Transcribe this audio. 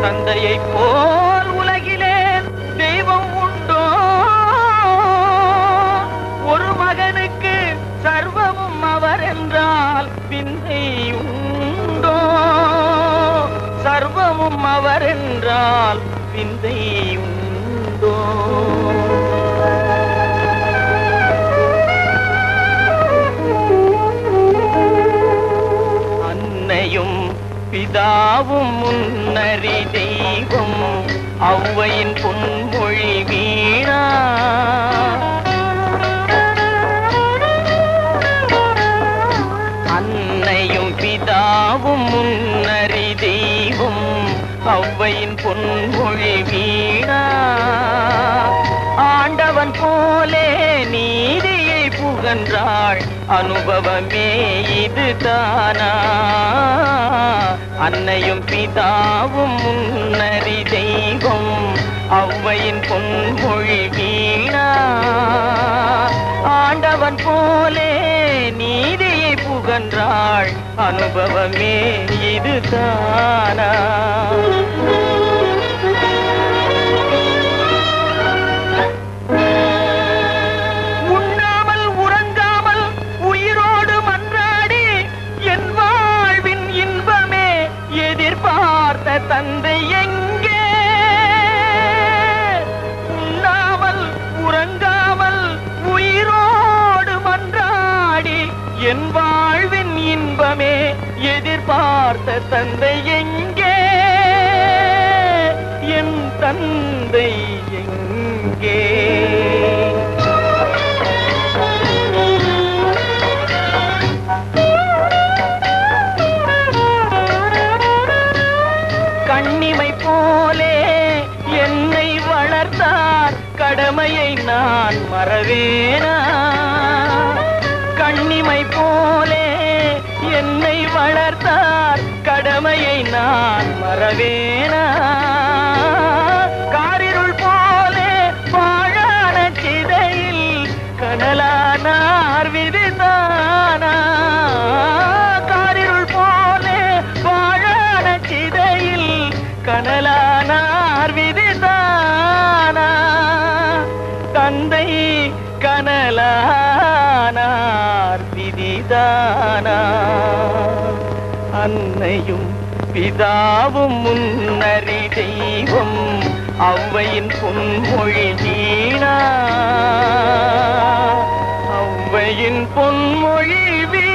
தந்தையை போல் உலகிலே தெய்வம் உண்டோ? ஒரு மகனுக்கு சர்வமும் அவர் என்றால் விந்தை உண்டோ? சர்வமும் அவர் என்றால் விந்தை உண்டோ? அன்னையும் பிதாவும் முன்னறி தெய்வம் ஔவையின் பொன்மொழி வீணா. அன்னையும் பிதாவும் முன்னறி தெய்வம் ஔவையின் பொன்மொழி வீணா. ஆண்டவன் போலே நீதியை புகன்றாள் அனுபவமே இதுதானா? அன்னையும் பிதாவும் முன்னறி தெய்வம் ஔவையின் பொன்மொழி வீணா. ஆண்டவன் போலே நீதியை புகன்றாள் அனுபவமே இதுதானா? உண்ணாமல் உறங்காமல் உயிரோடு மன்றாடி என் வாழ்வின் இன்பமே எதிர்பார்த்த தந்தை எங்கே? உண்ணாமல் உறங்காமல் உயிரோடு மன்றாடி என் வாழ்வின் இன்பமே எதிர்பார்த்த தந்தை எங்கே? என் தந்தை எங்கே? கண்ணிமை போலே என்னை வளர்த்தார், கடமையை நான் மறவேனா? கண்ணிமை போலே என்னை வளர்த்தார், கடமையை நான் மறவேனா? காரிருள் போலே வாழான சிதையில் கனலானார் விதிதானா? காரிருள் போலே வாழான சிதையில் கனலானார் விதிதானா? தந்தை கனலானார் விதிதானா? அன்னையும் பிதாவும் முன்னறி தெய்வம் ஔவையின் பொன்மொழி வீணா. ஔவையின் பொன்மொழி வீணா.